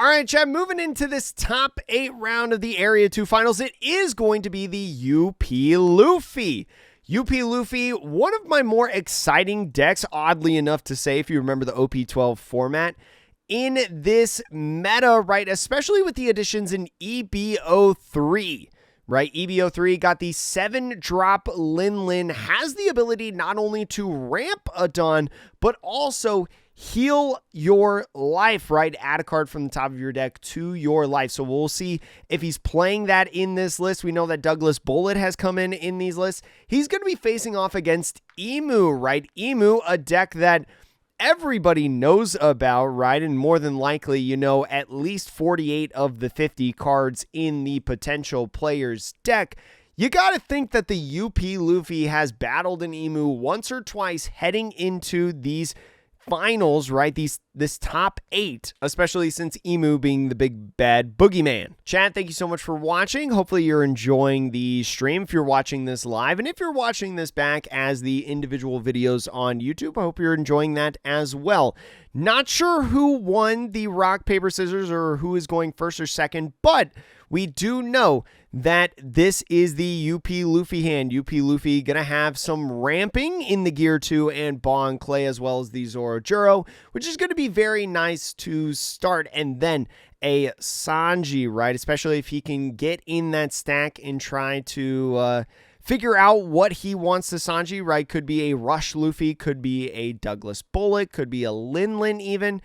All right, Chad, moving into this top 8 round of the Area 2 finals, it is going to be the UP Luffy. UP Luffy, one of my more exciting decks, oddly enough to say, if you remember the OP12 format, in this meta, right? Especially with the additions in EB03, right? EB03 got the 7-drop Lin, has the ability not only to ramp a Dawn, but also heal your life, right? Add a card from the top of your deck to your life. So we'll see if he's playing that in this list. We know that Douglas Bullet has come in these lists. He's going to be facing off against Emu, right? Emu, a deck that everybody knows about, right? And more than likely, you know, at least 48 of the 50 cards in the potential player's deck. You got to think that the UP Luffy has battled an Emu once or twice heading into these finals, right? This top 8, especially since Emu being the big bad boogeyman. Chat, thank you so much for watching. Hopefully you're enjoying the stream if you're watching this live, and if you're watching this back as the individual videos on YouTube, I hope you're enjoying that as well. Not sure who won the rock, paper, scissors, or who is going first or second, but we do know that this is the UP Luffy hand. UP Luffy gonna have some ramping in the Gear 2 and Bon Clay, as well as the Zorojuro, which is gonna be very nice to start. And then a Sanji, right? Especially if he can get in that stack and try to figure out what he wants to Sanji, right? Could be a Rush Luffy, could be a Douglas Bullet, could be a Lin even.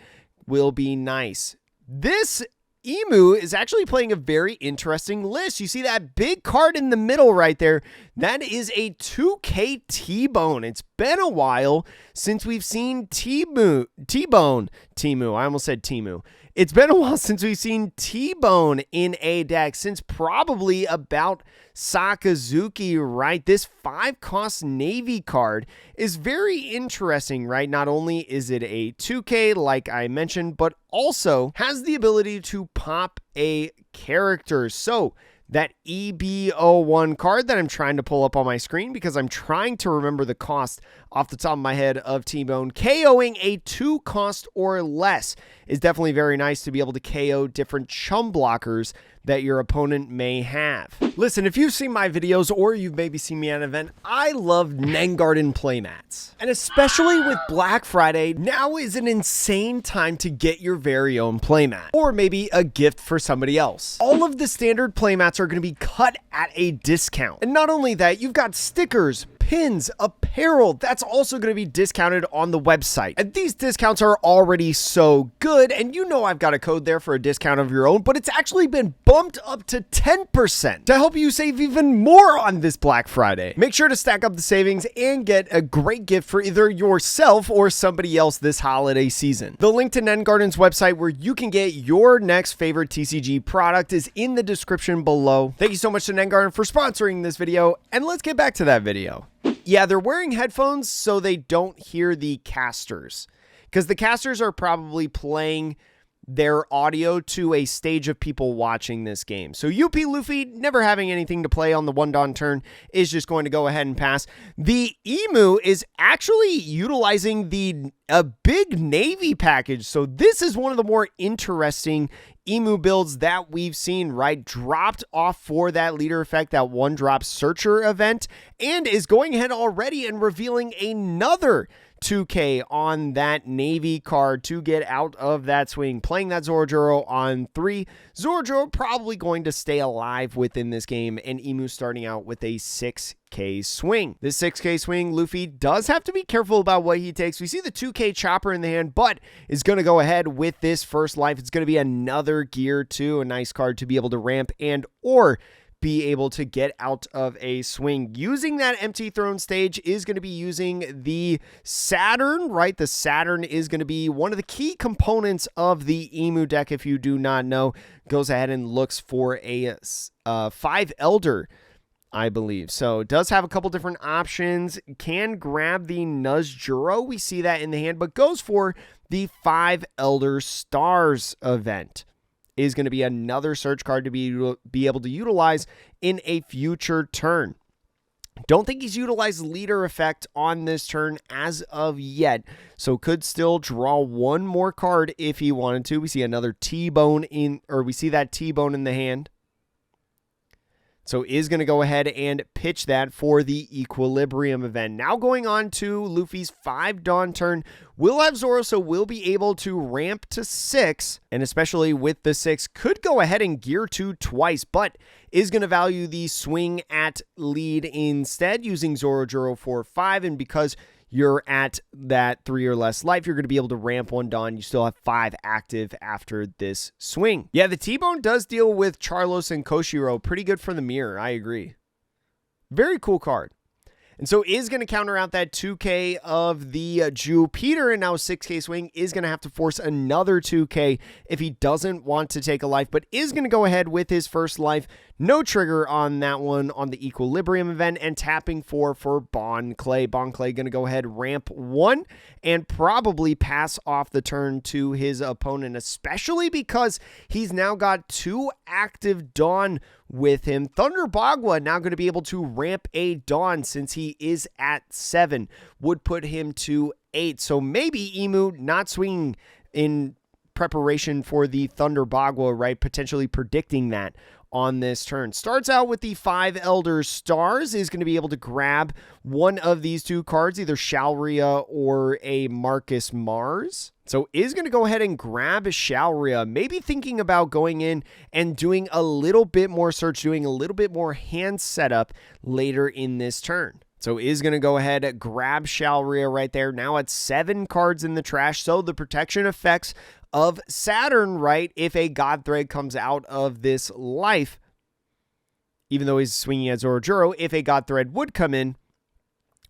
Will be nice. This Emu is actually playing a very interesting list. You see that big card in the middle right there? That is a 2K T-Bone. It's been a while since we've seen T-Bone. I almost said Timu. It's been a while since we've seen T-Bone in a deck, since probably about Sakazuki, right? This 5-cost Navy card is very interesting, right? Not only is it a 2K, like I mentioned, but also has the ability to pop a character. So that EB01 card that I'm trying to pull up on my screen because I'm trying to remember the cost off the top of my head of T-Bone, KOing a 2-cost or less is definitely very nice to be able to KO different chum blockers that your opponent may have. Listen, if you've seen my videos or you've maybe seen me at an event, I love Nengarden playmats. And especially with Black Friday, now is an insane time to get your very own playmat, or maybe a gift for somebody else. All of the standard playmats are gonna be cut at a discount. And not only that, you've got stickers, pins, apparel, that's also going to be discounted on the website. And these discounts are already so good, and you know I've got a code there for a discount of your own, but it's actually been bumped up to 10% to help you save even more on this Black Friday. Make sure to stack up the savings and get a great gift for either yourself or somebody else this holiday season. The link to Nengarden's website where you can get your next favorite TCG product is in the description below. Thank you so much to Nengarden for sponsoring this video, and let's get back to that video. Yeah, they're wearing headphones so they don't hear the casters, because the casters are probably playing their audio to a stage of people watching this game. So UP Luffy, never having anything to play on the 1-Dawn turn, is just going to go ahead and pass. The Emu is actually utilizing a big Navy package. So this is one of the more interesting Emu builds that we've seen, right? Dropped off for that leader effect, that 1-drop Searcher event, and is going ahead already and revealing another 2K on that Navy card to get out of that swing. Playing that Zorojuro on 3. Zorojuro probably going to stay alive within this game, and Emu starting out with a 6K swing. This 6K swing, Luffy does have to be careful about what he takes. We see the 2K chopper in the hand, but is going to go ahead with this first life. It's going to be another Gear 2, a nice card to be able to ramp and or be able to get out of a swing. Using that empty throne stage is going to be using the Saturn, right? The Saturn is going to be one of the key components of the Emu deck. If you do not know, goes ahead and looks for a 5 Elder, I believe. So it does have a couple different options. Can grab the Nuzjuro. We see that in the hand, but goes for the 5 Elder Stars event. Is going to be another search card to be able to utilize in a future turn. Don't think he's utilized leader effect on this turn as of yet, so could still draw one more card if he wanted to. We see another T-bone in, or we see that T-bone in the hand. So is going to go ahead and pitch that for the Equilibrium event. Now going on to Luffy's 5 Dawn turn. We'll have Zoro, so we'll be able to ramp to 6, and especially with the 6, could go ahead and gear 2 twice, but is going to value the swing at lead instead, using Zorojuro for 5, and because you're at that 3 or less life, you're going to be able to ramp 1 Dawn. You still have 5 active after this swing. Yeah, the T-Bone does deal with Charlos and Koshiro. Pretty good for the mirror, I agree. Very cool card. And so is going to counter out that 2K of the Jupiter, and now 6K swing is going to have to force another 2K if he doesn't want to take a life, but is going to go ahead with his first life. No trigger on that one on the Equilibrium event, and tapping 4 for Bon Clay. Bon Clay going to go ahead, ramp 1, and probably pass off the turn to his opponent, especially because he's now got 2 active Dawn with him. Thunder Bagua now going to be able to ramp a Dawn since he is at 7, would put him to 8. So maybe Emu not swinging in preparation for the Thunder Bagua, right? Potentially predicting that on this turn. Starts out with the 5 Elder Stars, is going to be able to grab one of these 2 cards, either Shalria or a Marcus Mars. So is going to go ahead and grab Shalria, maybe thinking about going in and doing a little bit more search, doing a little bit more hand setup later in this turn. So is going to go ahead and grab Shalria right there. Now at 7 cards in the trash. So the protection effects of Saturn, right? If a God Thread comes out of this life, even though he's swinging at Zorojuro, if a God Thread would come in,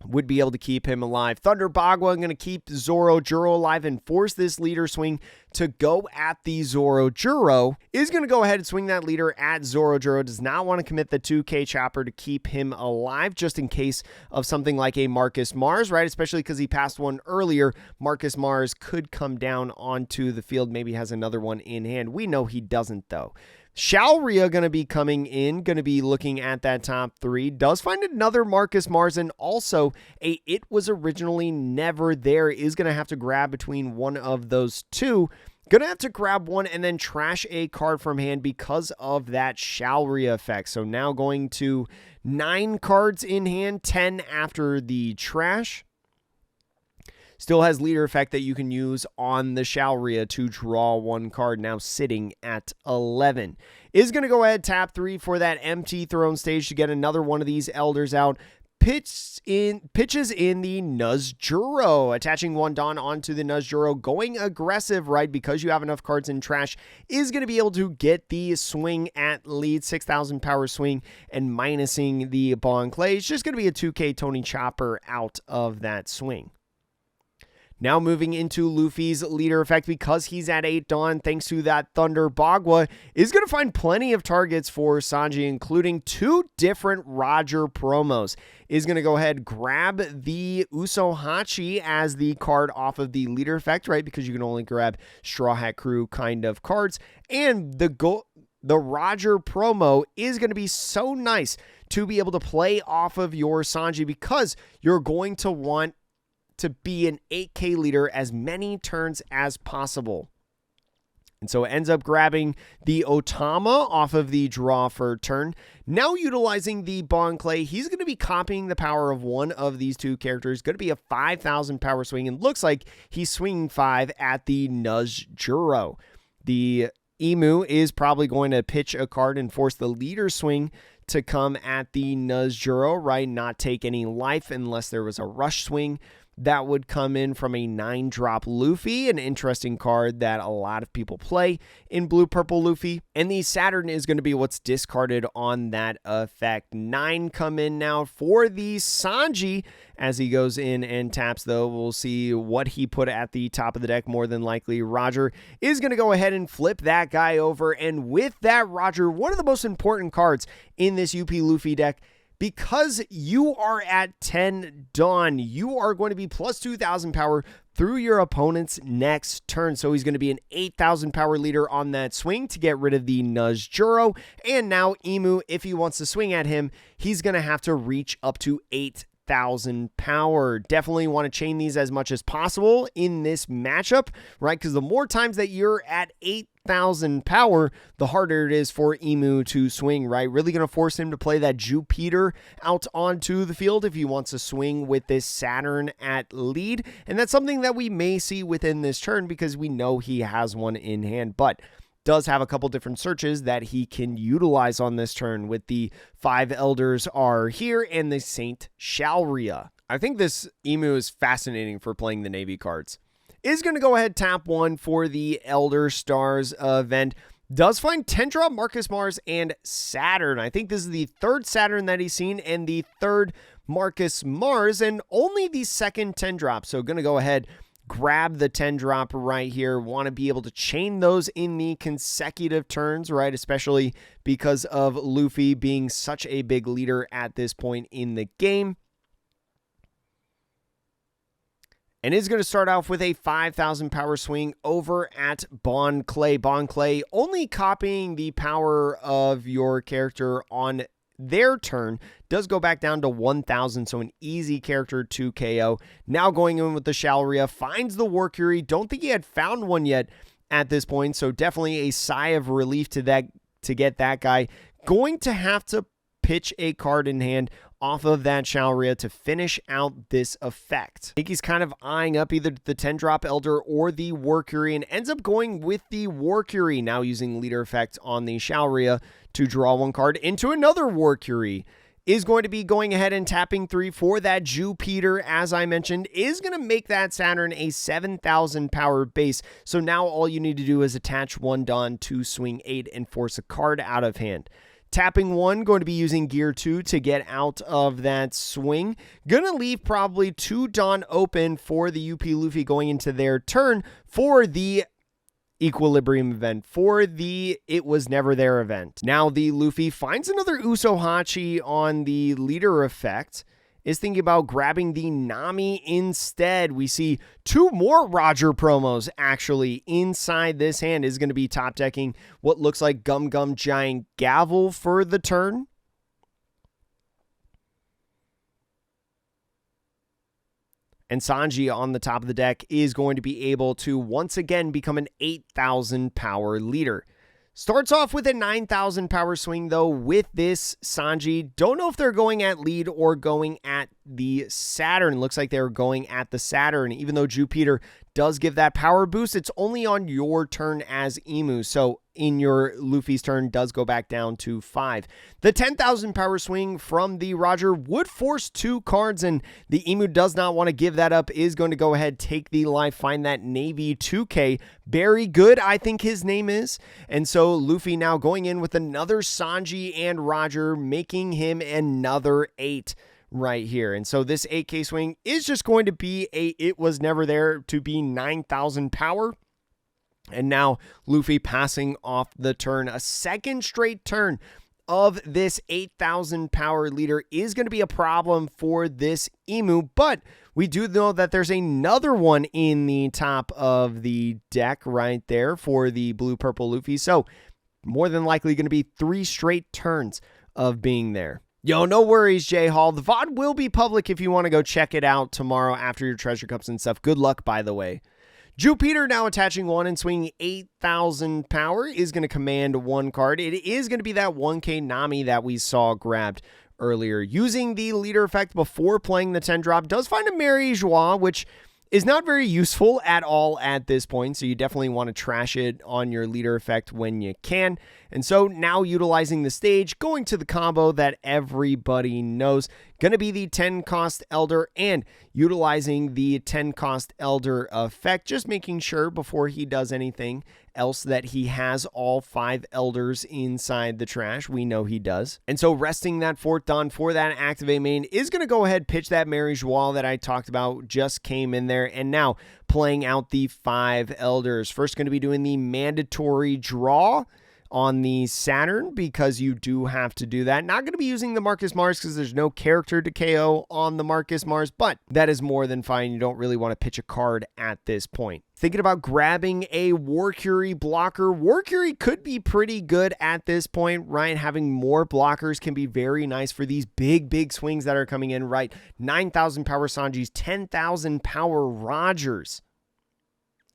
would be able to keep him alive. Thunder Bagua going to keep Zorojuro alive and force this leader swing to go at the Zorojuro. Is going to go ahead and swing that leader at Zorojuro. Does not want to commit the 2K chopper to keep him alive, just in case of something like a Marcus Mars, right? Especially because he passed one earlier. Marcus Mars could come down onto the field. Maybe has another one in hand. We know he doesn't, though. Shalria going to be coming in, going to be looking at that top 3. Does find another Marcus Mars, and also a It Was Originally Never There. Is going to have to grab between one of those 2. Going to have to grab one and then trash a card from hand because of that Shalria effect. So now going to 9 cards in hand, 10 after the trash. Still has leader effect that you can use on the Shalria to draw 1 card, now sitting at 11. Is going to go ahead, tap 3 for that empty throne stage to get another one of these elders out. Pitches in the Nuzjuro, attaching 1 Dawn onto the Nuzjuro, going aggressive, right? Because you have enough cards in trash, is going to be able to get the swing at lead, 6,000 power swing, and minusing the Bon Clay. It's just going to be a 2K Tony Chopper out of that swing. Now moving into Luffy's leader effect, because he's at 8 Dawn, thanks to that Thunder Bagua, is going to find plenty of targets for Sanji, including 2 different Roger promos. Is going to go ahead, grab the Usohachi as the card off of the leader effect, right? Because you can only grab Straw Hat Crew kind of cards. And the Roger promo is going to be so nice to be able to play off of your Sanji, because you're going to want to be an 8K leader as many turns as possible. And so it ends up grabbing the Otama off of the draw for turn. Now utilizing the Bon Clay, he's going to be copying the power of one of these 2 characters. Going to be a 5,000 power swing, and looks like he's swinging 5 at the Nuzjuro. The Emu is probably going to pitch a card and force the leader swing to come at the Nuzjuro, right? Not take any life unless there was a rush swing. That would come in from a 9-drop Luffy, an interesting card that a lot of people play in Blue-Purple Luffy. And the Saturn is going to be what's discarded on that effect. 9 come in now for the Sanji as he goes in and taps, though. We'll see what he put at the top of the deck. More than likely, Roger is going to go ahead and flip that guy over. And with that, Roger, one of the most important cards in this UP Luffy deck, because you are at 10 Dawn, you are going to be plus 2,000 power, through your opponent's next turn. So he's going to be an 8,000 power leader on that swing to get rid of the Nuzjuro. And now Emu, if he wants to swing at him, he's going to have to reach up to 8,000 power. Definitely want to chain these as much as possible in this matchup, right? Because the more times that you're at 8,000 power, the harder it is for Emu to swing, right? Really going to force him to play that Jupiter out onto the field if he wants to swing with this Saturn at lead. And that's something that we may see within this turn because we know he has one in hand, but does have a couple different searches that he can utilize on this turn with the 5 Elders are here and the Saint Shalria. I think this Emu is fascinating for playing the Navy cards. Is going to go ahead, tap 1 for the Elder Stars event. Does find 10-drop Marcus Mars and Saturn. I think this is the 3rd Saturn that he's seen and the 3rd Marcus Mars and only the 2nd 10-drop. So going to go ahead, grab the 10-drop right here. Want to be able to chain those in the consecutive turns, right? Especially because of Luffy being such a big leader at this point in the game. And is going to start off with a 5,000 power swing over at Bon Clay. Bon Clay only copying the power of your character on their turn does go back down to 1,000, so an easy character to KO. Now going in with the Shalria, finds the Warcury. Don't think he had found one yet at this point, so definitely a sigh of relief to get that guy. Going to have to pitch a card in hand off of that Shalria to finish out this effect. I think he's kind of eyeing up either the 10-drop Elder or the Warcury and ends up going with the Warcury, now using leader effect on the Shalria to draw 1 card into another Warcury. Is going to be going ahead and tapping 3 for that Jupiter, as I mentioned, is going to make that Saturn a 7,000 power base. So now all you need to do is attach 1 Dawn to swing 8 and force a card out of hand. Tapping 1, going to be using Gear 2 to get out of that swing. Gonna leave probably 2 Dawn open for the UP Luffy going into their turn for the Equilibrium event, for the It Was Never There event. Now the Luffy finds another Usohachi on the leader effect. Is thinking about grabbing the Nami instead. We see 2 more Roger promos actually inside this hand. Is going to be top decking what looks like Gum Gum Giant Gavel for the turn. And Sanji on the top of the deck is going to be able to once again become an 8,000 power leader. Starts off with a 9,000 power swing, though, with this Sanji. Don't know if they're going at lead or going at the Saturn. Looks like they're going at the Saturn. Even though Jupiter does give that power boost, it's only on your turn as Emu. So in your Luffy's turn does go back down to 5. The 10,000 power swing from the Roger would force 2 cards, and the Emu does not want to give that up. Is going to go ahead, take the life, find that Navy 2K. Very good, I think his name is. And so Luffy now going in with another Sanji and Roger, making him another 8 right here. And so this 8K swing is just going to be a It Was Never There to be 9,000 power. And now Luffy passing off the turn. A second straight turn of this 8,000 power leader is going to be a problem for this Emu, but we do know that there's another one in the top of the deck right there for the blue-purple Luffy. So more than likely going to be 3 straight turns of being there. Yo, no worries, J Hall. The VOD will be public if you want to go check it out tomorrow after your treasure cups and stuff. Good luck, by the way. Jupiter now attaching 1 and swinging 8,000 power is going to command 1 card. It is going to be that 1K Nami that we saw grabbed earlier. Using the leader effect before playing the 10-drop, does find a Mary Joie, which is not very useful at all at this point, so you definitely want to trash it on your leader effect when you can. And so now utilizing the stage, going to the combo that everybody knows, going to be the 10-cost Elder and utilizing the 10-cost Elder effect, just making sure before he does anything else that he has all 5 Elders inside the trash. We know he does. And so resting that 4th Dawn for that activate main is going to go ahead, pitch that Mary Joie that I talked about, just came in there, and now playing out the 5 Elders. First going to be doing the mandatory draw on the Saturn because you do have to do that. Not going to be using the Marcus Mars because there's no character to KO on the Marcus Mars, but that is more than fine. You don't really want to pitch a card at this point. Thinking about grabbing a Warcury blocker. Warcury could be pretty good at this point, right? Having more blockers can be very nice for these big swings that are coming in, right? 9,000 power Sanjis, 10,000 power Rogers.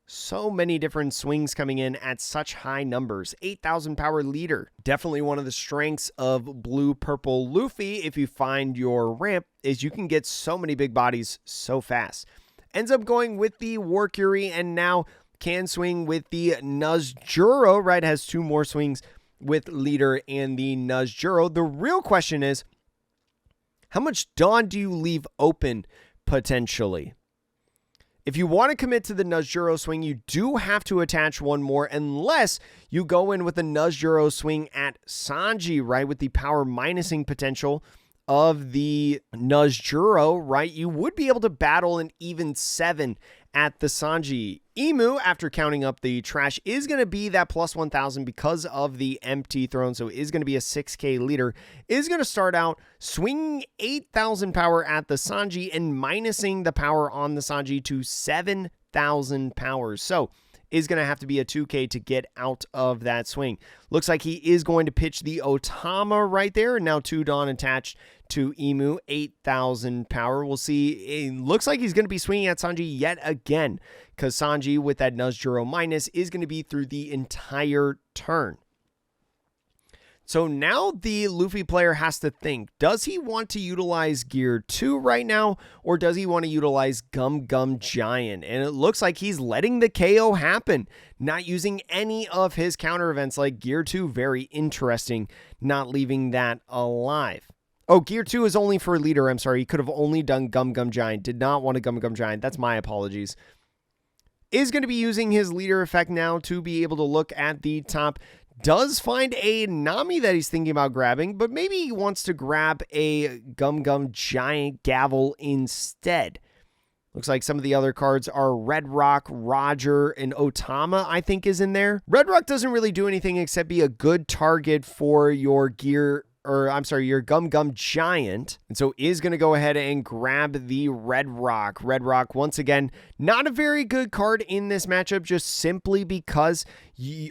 So many different swings coming in at such high numbers. 8,000 power leader. Definitely one of the strengths of blue-purple Luffy, if you find your ramp, is you can get so many big bodies so fast. Ends up going with the Warcury and now can swing with the Nuzjuro, right? Has 2 more swings with leader and the Nuzjuro. The real question is, how much Dawn do you leave open potentially? If you want to commit to the Nuzjuro swing, you do have to attach one more unless you go in with a Nuzjuro swing at Sanji, right? With the power minusing potential of the Nuzjuro, right? You would be able to battle an even 7 at the Sanji. Emu, after counting up the trash, is going to be that plus 1,000 because of the empty throne, so it is going to be a 6k leader. Is going to start out swinging 8,000 power at the Sanji and minusing the power on the Sanji to 7,000 powers. So is going to have to be a 2k to get out of that swing. Looks like he is going to pitch the Otama right there, and now 2 Dawn attached to Emu, 8,000 power. We'll see. It looks like he's going to be swinging at Sanji yet again, because Sanji with that Nuzjuro minus is going to be through the entire turn. So now the Luffy player has to think, does he want to utilize Gear 2 right now, or does he want to utilize Gum Gum Giant? And it looks like he's letting the KO happen, not using any of his counter events like Gear 2. Very interesting, not leaving that alive. Oh, Gear 2 is only for leader. I'm sorry. He could have only done Gum Gum Giant. Did not want a Gum Gum Giant. That's my apologies. Is going to be using his leader effect now to be able to look at the top. Does find a Nami that he's thinking about grabbing, but maybe he wants to grab a Gum Gum Giant Gavel instead. Looks like some of the other cards are Red Rock, Roger, and Otama, I think, is in there. Red Rock doesn't really do anything except be a good target for your your Gum Gum Giant. And so is going to go ahead and grab the Red Rock. Red Rock, once again, not a very good card in this matchup, just simply because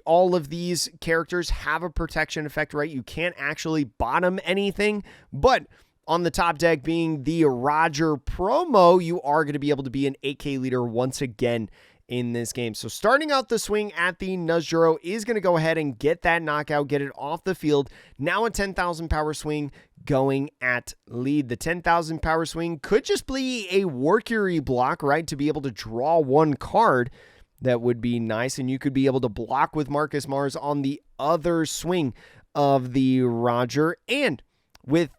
all of these characters have a protection effect, right? You can't actually bottom anything, but on the top deck being the Roger promo, you are going to be able to be an 8k leader once again in this game. So starting out the swing at the Nuzjuro is going to go ahead and get that knockout, get it off the field. Now a 10,000 power swing going at lead. The 10,000 power swing could just be a Warcury block, right? To be able to draw one card. That would be nice. And you could be able to block with Marcus Mars on the other swing of the Roger. And with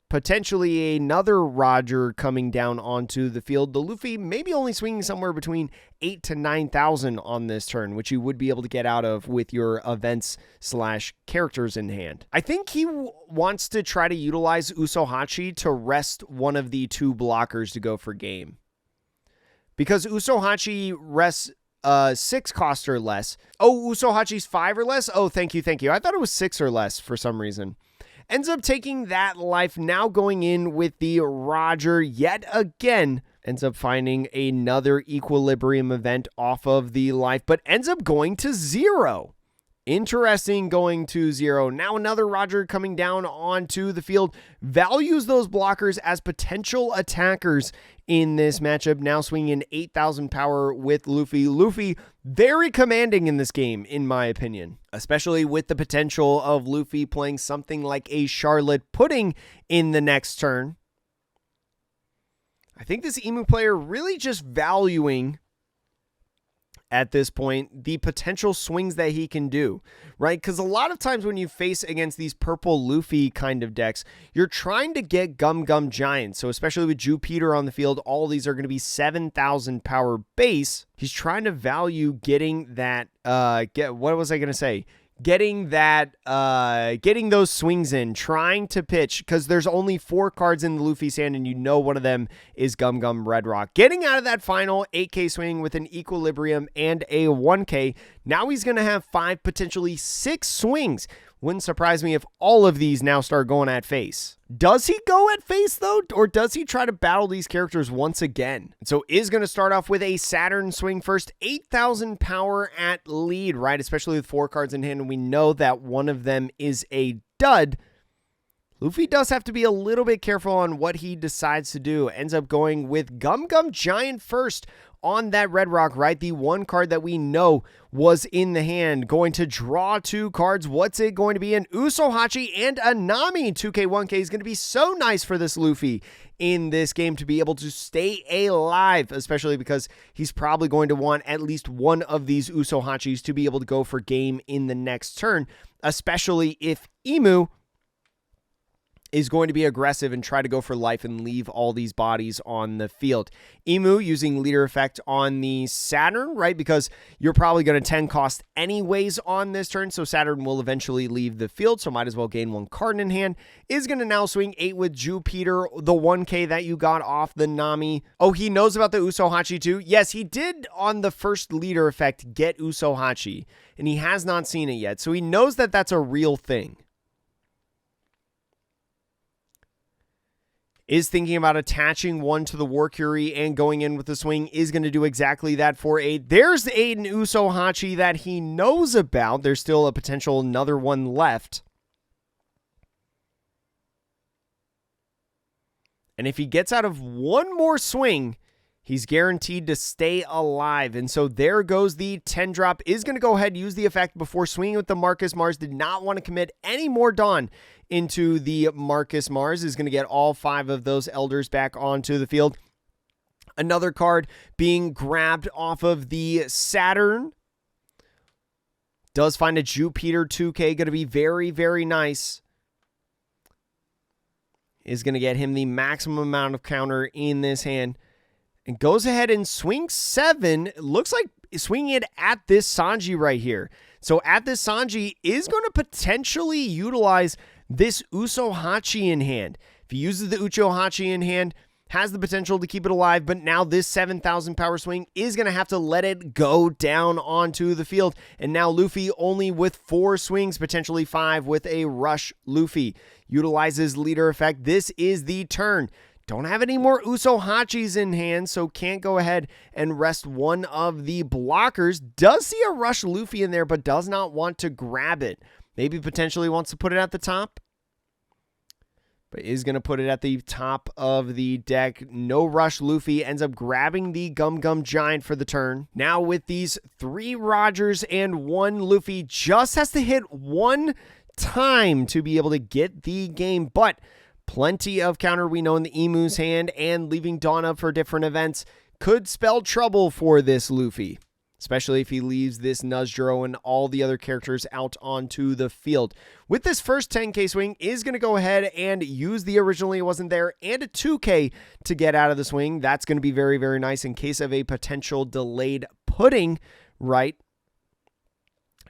potentially another Roger coming down onto the field, the Luffy maybe only swinging somewhere between 8 to 9,000 on this turn, which you would be able to get out of with your events / characters in hand. I think he wants to try to utilize Usohachi to rest one of the 2 blockers to go for game, because Usohachi rests 6 cost or less. Oh, Usohachi's 5 or less? Oh, thank you. I thought it was 6 or less for some reason. Ends up taking that life, now going in with the Roger yet again. Ends up finding another equilibrium event off of the life, but ends up going to 0. Interesting, going to 0. Now another Roger coming down onto the field. Values those blockers as potential attackers in this matchup. Now swinging 8,000 power with Luffy. Luffy, very commanding in this game, in my opinion. Especially with the potential of Luffy playing something like a Charlotte Pudding in the next turn. I think this Emu player really just valuing at this point the potential swings that he can do, right? Because a lot of times when you face against these purple Luffy kind of decks, you're trying to get Gum Gum Giant. So especially with Jupiter on the field, all these are going to be 7,000 power base. He's trying to value getting that getting those swings in, trying to pitch, because there's only 4 cards in the Luffy's hand, and you know one of them is Gum Gum Red Rock. Getting out of that final 8k swing with an equilibrium and a 1k. Now he's going to have 5, potentially 6 swings. Wouldn't surprise me if all of these now start going at face. Does he go at face, though, or does he try to battle these characters once again? So is going to start off with a Saturn swing first. 8,000 power at lead, right? Especially with 4 cards in hand, and we know that one of them is a dud. Luffy does have to be a little bit careful on what he decides to do. Ends up going with Gum Gum Giant first on that Red Rock, right? The one card that we know was in the hand. Going to draw 2 cards. What's it going to be? An Usohachi and a Nami. 2K1K is going to be so nice for this Luffy in this game to be able to stay alive, especially because he's probably going to want at least one of these Usohachis to be able to go for game in the next turn, especially if Emu is going to be aggressive and try to go for life and leave all these bodies on the field. Emu using leader effect on the Saturn, right? Because you're probably going to 10 cost anyways on this turn, so Saturn will eventually leave the field, so might as well gain 1 card in hand. Is going to now swing 8 with Jupiter, the 1K that you got off the Nami. Oh, he knows about the Usohachi too? Yes, he did on the first leader effect get Usohachi, and he has not seen it yet, so he knows that that's a real thing. Is thinking about attaching 1 to the War Curie and going in with the swing. Is going to do exactly that for 8. There's the Aiden Usohachi that he knows about. There's still a potential another one left. And if he gets out of 1 more swing, he's guaranteed to stay alive. And so there goes the 10 drop. Is going to go ahead and use the effect before swinging with the Marcus Mars. Did not want to commit any more Dawn into the Marcus Mars. Is going to get all 5 of those Elders back onto the field. Another card being grabbed off of the Saturn. Does find a Jupiter 2K. Going to be very, very nice. Is going to get him the maximum amount of counter in this hand. And goes ahead and swings 7. Looks like swinging it at this Sanji right here. So at this Sanji is going to potentially utilize this Usohachi in hand. If he uses the Uchohachi in hand, has the potential to keep it alive, but now this 7,000 power swing is going to have to let it go down onto the field. And now Luffy only with 4 swings, potentially 5 with a Rush Luffy. Utilizes leader effect. This is the turn. Don't have any more Usohachis in hand, so can't go ahead and rest one of the blockers. Does see a Rush Luffy in there, but does not want to grab it. Maybe potentially wants to put it at the top, but is going to put it at the top of the deck. No Rush Luffy. Ends up grabbing the Gum Gum Giant for the turn. Now with these 3 Rogers and 1 Luffy, just has to hit 1 time to be able to get the game, but plenty of counter we know in the Emu's hand, and leaving Dawn up for different events could spell trouble for this Luffy, especially if he leaves this Nuzjuro and all the other characters out onto the field. With this first 10K swing, is going to go ahead and use the originally wasn't there and a 2K to get out of the swing. That's going to be very, very nice in case of a potential delayed pudding, right?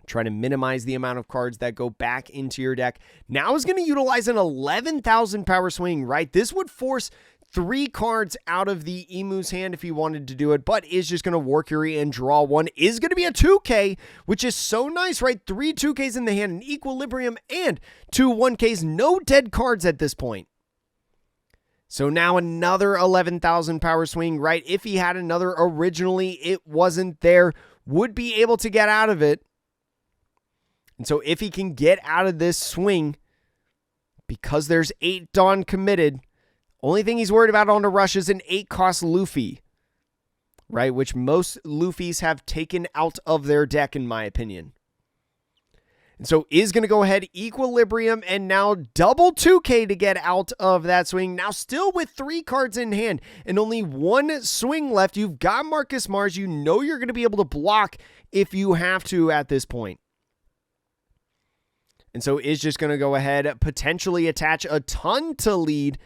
Trying to minimize the amount of cards that go back into your deck. Now is going to utilize an 11,000 power swing, right? This would force 3 cards out of the Emu's hand if he wanted to do it, but is just going to War Curie and draw 1. Is going to be a 2K, which is so nice, right? 3 2Ks in the hand, an Equilibrium, and 2 1Ks. No dead cards at this point. So now another 11,000 power swing, right? If he had another originally, it wasn't there. Would be able to get out of it. And so if he can get out of this swing, because there's 8 Dawn committed, only thing he's worried about on the rush is an 8 cost Luffy, right? Which most Luffys have taken out of their deck, in my opinion. And so is going to go ahead, Equilibrium, and now double 2K to get out of that swing. Now still with 3 cards in hand and only 1 swing left. You've got Marcus Mars. You know you're going to be able to block if you have to at this point. And so is just going to go ahead, potentially attach a ton to lead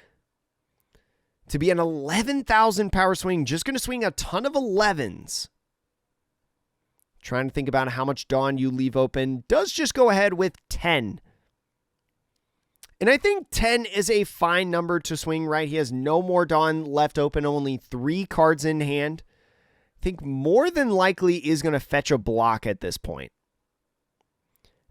to be an 11,000 power swing. Just going to swing a ton of 11s. Trying to think about how much Dawn you leave open. Does just go ahead with 10. And I think 10 is a fine number to swing, right? He has no more Dawn left open, only 3 cards in hand. think more than likely is going to fetch a block at this point.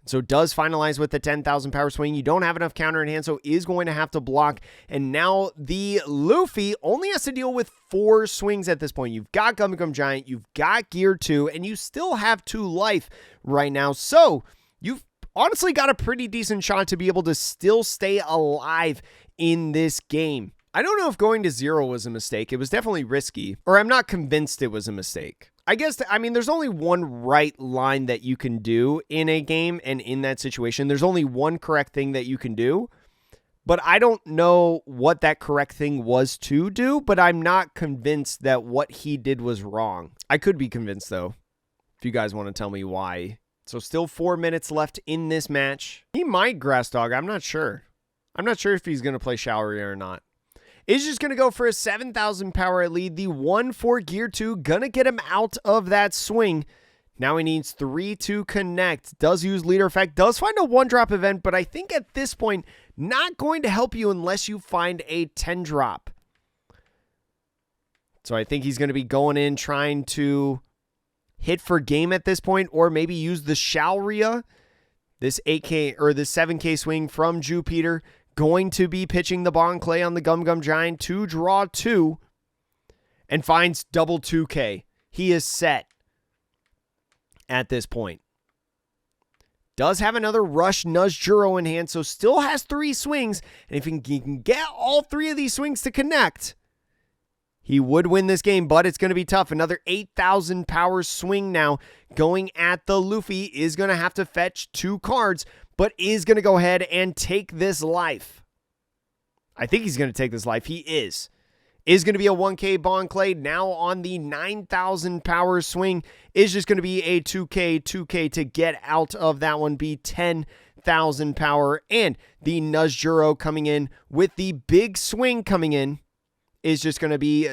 So does finalize with the 10,000 power swing. You don't have enough counter in hand, so is going to have to block. And now the Luffy only has to deal with 4 swings at this point. You've got Gum Gum Giant, you've got Gear 2, and you still have 2 life right now. So you've honestly got a pretty decent shot to be able to still stay alive in this game. I don't know if going to 0 was a mistake. It was definitely risky, or I'm not convinced it was a mistake. I guess, I mean, there's only one right line that you can do in a game, and in that situation, there's only one correct thing that you can do, but I don't know what that correct thing was to do, but I'm not convinced that what he did was wrong. I could be convinced, though, if you guys want to tell me why. So still 4 minutes left in this match. He might Grass Dog, I'm not sure. I'm not sure if he's going to play Showery or not. Is just going to go for a 7,000 power lead. The 1 for Gear 2. Going to get him out of that swing. Now he needs 3 to connect. Does use leader effect. Does find a 1-drop event. But I think at this point, not going to help you unless you find a 10-drop. So I think he's going to be going in trying to hit for game at this point. Or maybe use the Shalria. This 8K or this 7K swing from Jupiter. Going to be pitching the Bon Clay on the Gum Gum Giant to draw 2 and finds double 2K. He is set at this point. Does have another Rush Nudge Juro in hand, so still has 3 swings. And if he can get all 3 of these swings to connect, he would win this game, but it's going to be tough. Another 8,000 power swing now going at the Luffy. Is going to have to fetch 2 cards, but is going to go ahead and take this life. I think he's going to take this life. He is. Is going to be a 1K Bon Clay. Now on the 9,000 power swing. Is just going to be a 2K to get out of that one. Be 10,000 power. And the Nudge Juro coming in with the big swing coming in. Is just going to be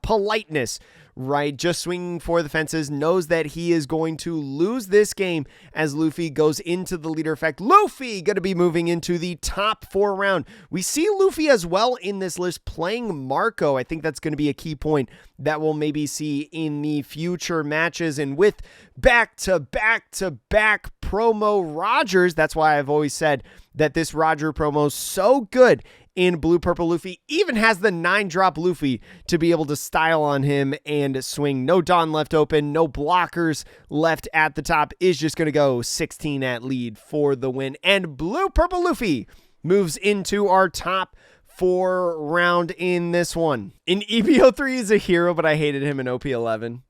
politeness, right? Just swinging for the fences. Knows that he is going to lose this game as Luffy goes into the leader effect. Luffy going to be moving into the top 4 round. We see Luffy as well in this list playing Marco. I think that's going to be a key point that we'll maybe see in the future matches. And with back-to-back-to-back promo Rogers, that's why I've always said that this Roger promo is so good in Blue Purple Luffy. Even has the 9-drop Luffy to be able to style on him and swing. No Dawn left open, no blockers left at the top. Is just going to go 16 at lead for the win. And Blue Purple Luffy moves into our top 4 round in this one. In EB03 is a hero, but I hated him in OP11.